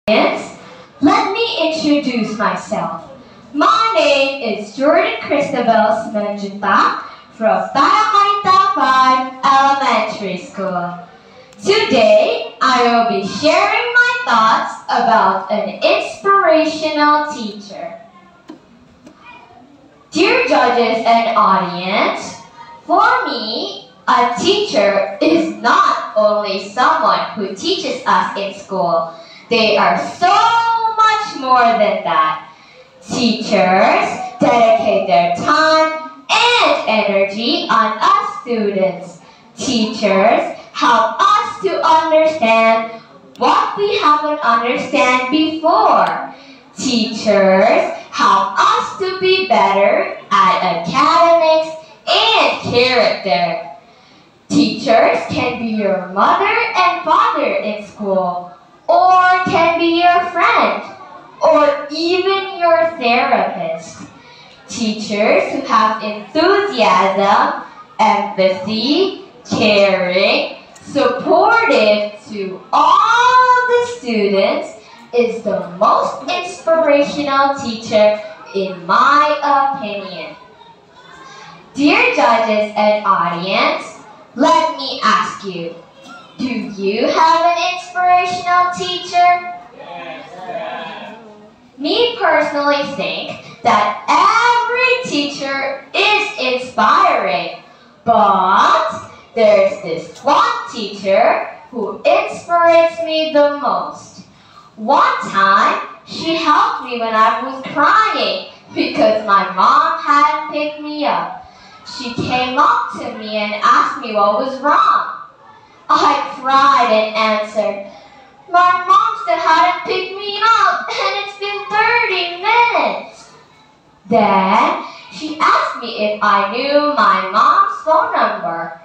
Yes, let me introduce myself. My name is Jordan Christabel Simanjunta from Tayakanita 5 Elementary School. Today, I will be sharing my thoughts about an inspirational teacher. Dear judges and audience, for me, a teacher is not only someone who teaches us in school. They are so much more than that. Teachers dedicate their time and energy on us students. Teachers help us to understand what we haven't understood before. Teachers help us to be better at academics and character. Teachers can be your mother and father in school, or can be your friend, or even your therapist. Teachers who have enthusiasm, empathy, caring, supportive to all the students is the most inspirational teacher in my opinion. Dear judges and audience, let me ask you, do you have an inspirational teacher? Yes. Me personally think that every teacher is inspiring, but there's this one teacher who inspires me the most. One time, she helped me when I was crying because my mom hadn't picked me up. She came up to me and asked me what was wrong. I cried and answered, "My mom still hadn't picked me up and it's been 30 minutes. Then she asked me if I knew my mom's phone number.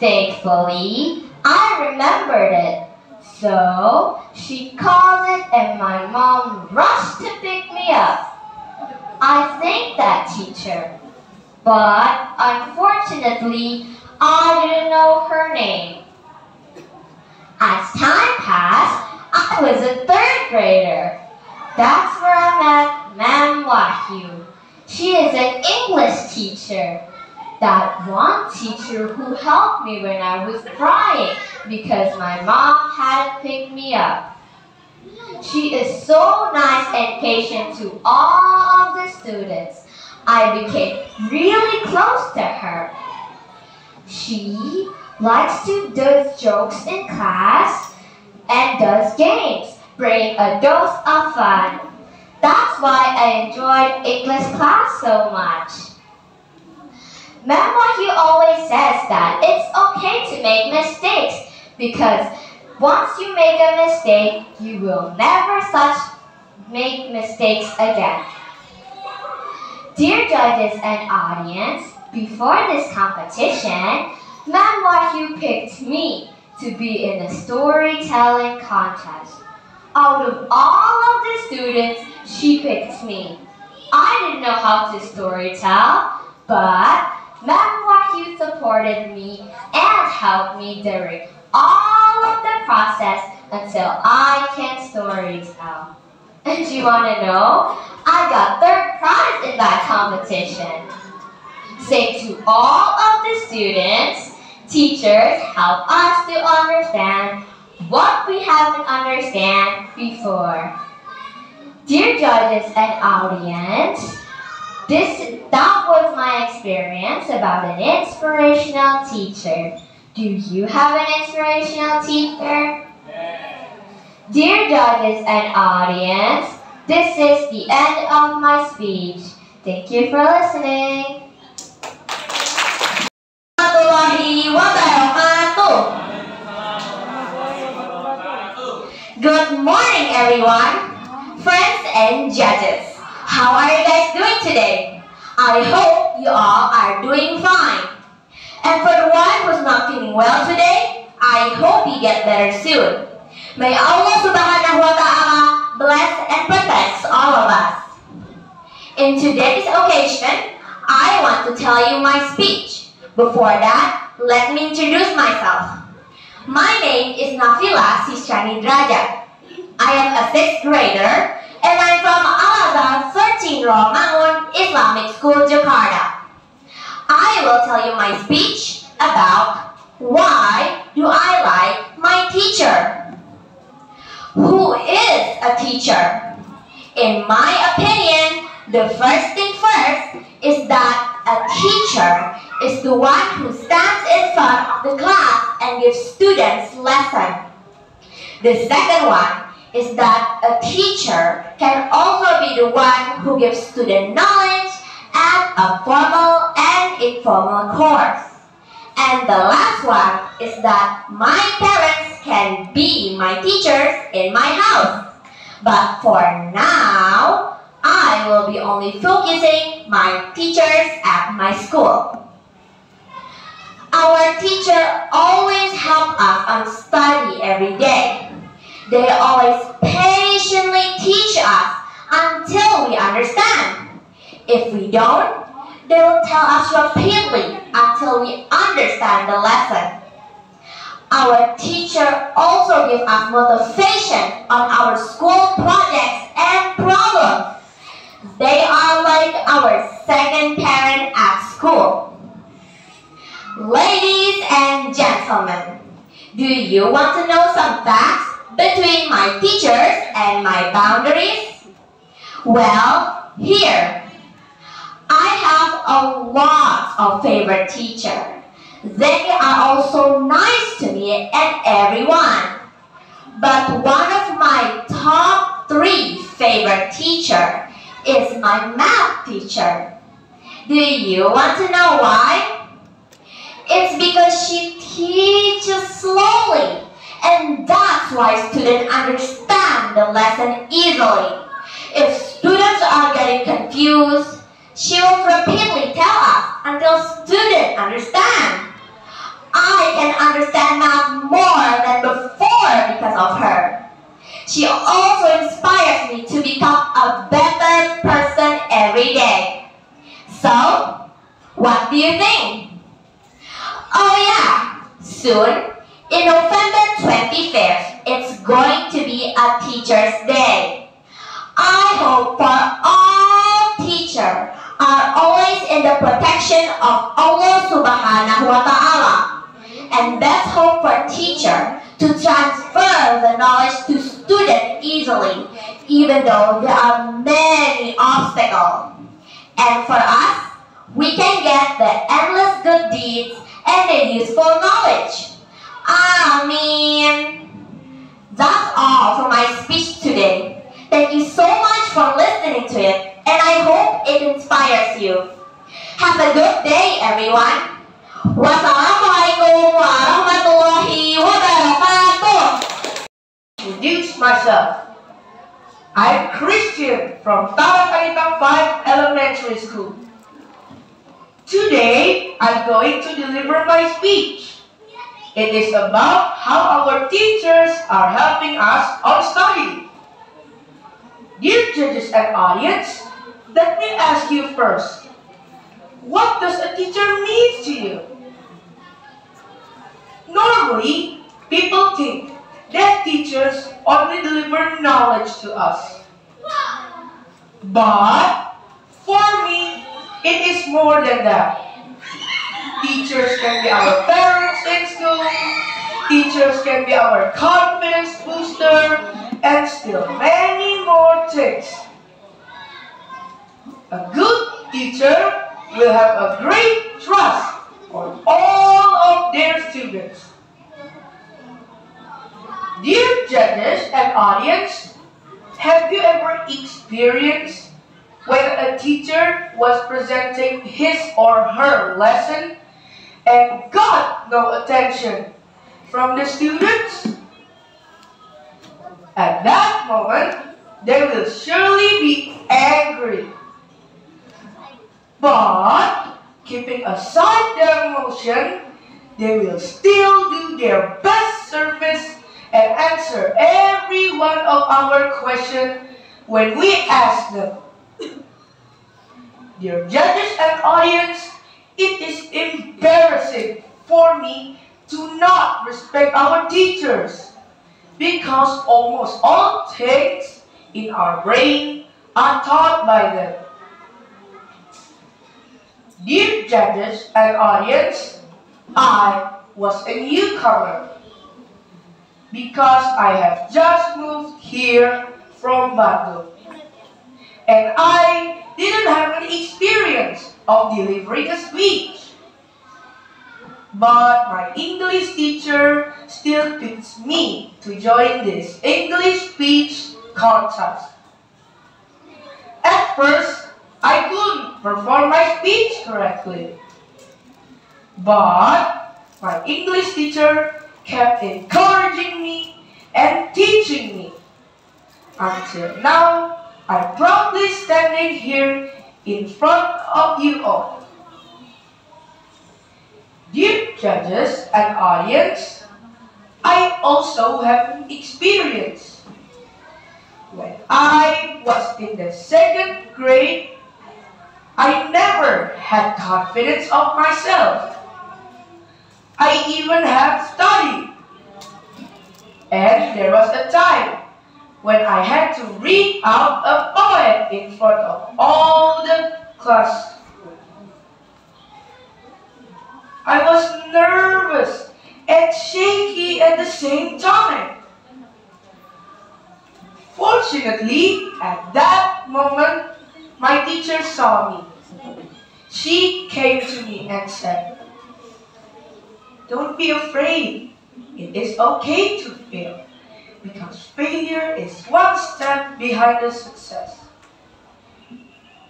Thankfully, I remembered it. So she called it and my mom rushed to pick me up. I thanked that teacher, but unfortunately, I didn't know her name. As time passed, I was a 3rd grader. That's where I met Ma'am Wahyu. She is an English teacher. That one teacher who helped me when I was crying because my mom hadn't picked me up. She is so nice and patient to all of the students. I became really close to her. She likes to do jokes in class and does games, bringing a dose of fun. That's why I enjoyed English class so much. Ma'am Wahyu always says that it's okay to make mistakes because once you make a mistake, you will never make mistakes again. Dear judges and audience, before this competition, Ma'am Wahyu picked me to be in a storytelling contest. Out of all of the students, she picked me. I didn't know how to storytell, but Ma'am Wahyu supported me and helped me during all of the process until I can storytell. And you want to know? I got 3rd prize in that competition. Say to all of the students, teachers help us to understand what we haven't understood before. Dear judges and audience, that was my experience about an inspirational teacher. Do you have an inspirational teacher? Dear judges and audience, this is the end of my speech. Thank you for listening. Good morning, everyone, friends and judges. How are you guys doing today? I hope you all are doing fine. And for the one who's not feeling well today, I hope you get better soon. May Allah Subhanahu wa Ta'ala bless and protect all of us. In today's occasion, I want to tell you my speech. Before that, let me introduce myself. My name is Nafila Sisyani Draja. I am a 6th grader and I'm from Al-Azhar 13 Romangun Islamic School, Jakarta. I will tell you my speech about why do I like my teacher. Who is a teacher? In my opinion, the first thing first is that a teacher is the one who stands in front of the class and gives students lessons. The second one is that a teacher can also be the one who gives student knowledge at a formal and informal course. And the last one is that my parents can be my teachers in my house. But for now, I will be only focusing my teachers at my school. Our teacher always help us on study every day. They always patiently teach us until we understand. If we don't, they will tell us repeatedly until we understand the lesson. Our teacher also gives us motivation on our school projects and problems. They are like our second parent at school. Ladies and gentlemen, do you want to know some facts between my teachers and my boundaries? Well, here. I have a lot of favorite teachers. They are also nice to me and everyone. But one of my top 3 favorite teachers is my math teacher. Do you want to know why? It's because she teaches slowly, and that's why students understand the lesson easily. If students are getting confused, she will repeatedly tell us until students understand. I can understand math more than before because of her. She also inspires me to become a better person every day. So, what do you think? Oh yeah, soon, in November 25th, it's going to be a Teacher's Day. I hope for all teachers are always in the protection of Allah Subhanahu wa Ta'ala. And let's hope for teachers to transfer the knowledge to students easily, even though there are many obstacles. And for us, we can get the endless good deeds and the useful knowledge. Ameen. That's all for my speech today. Thank you so much for listening to it, and I hope it inspires you. Have a good day, everyone. Wassalamualaikum warahmatullahi wabarakatuh. Introduce myself. I'm Christian from Taman Anita 5 Elementary School. Today, I'm going to deliver my speech. It is about how our teachers are helping us on study. Dear judges and audience, let me ask you first, what does a teacher mean to you? Normally, people think that teachers only deliver knowledge to us. But, for me, it is more than that. Teachers can be our parents in school, teachers can be our confidence booster, and still many more things. A good teacher will have a great trust on all of their students. Dear judges and audience, have you ever experienced when a teacher was presenting his or her lesson and got no attention from the students? At that moment, they will surely be angry. But, keeping aside their emotion, they will still do their best service and answer every one of our questions when we ask them. Dear judges and audience, it is embarrassing for me to not respect our teachers. because almost all things in our brain are taught by them. Dear judges and audience, I was a newcomer because I have just moved here from Bandung. And I didn't have any experience of delivering a speech. But my English teacher still picked me to join this English speech contest. At first, I couldn't perform my speech correctly. But my English teacher kept encouraging me and teaching me. Until now, I'm proudly standing here in front of you all. Dear judges and audience, I also have an experience. When I was in the 2nd grade, I never had confidence of myself. I even have studied. And there was a time when I had to read out a poem in front of all the class. I was nervous and shaky at the same time. Fortunately, at that moment, my teacher saw me. She came to me and said, "Don't be afraid. It is okay to fail, because failure is one step behind the success."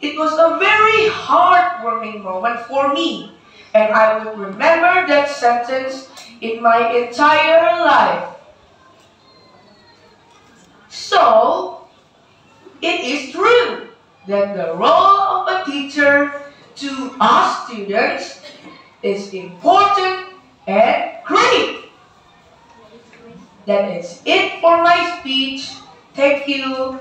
It was a very heartwarming moment for me, and I would remember that sentence in my entire life. So, it is true that the role of a teacher to us students is important and great. That is it for my speech. Thank you.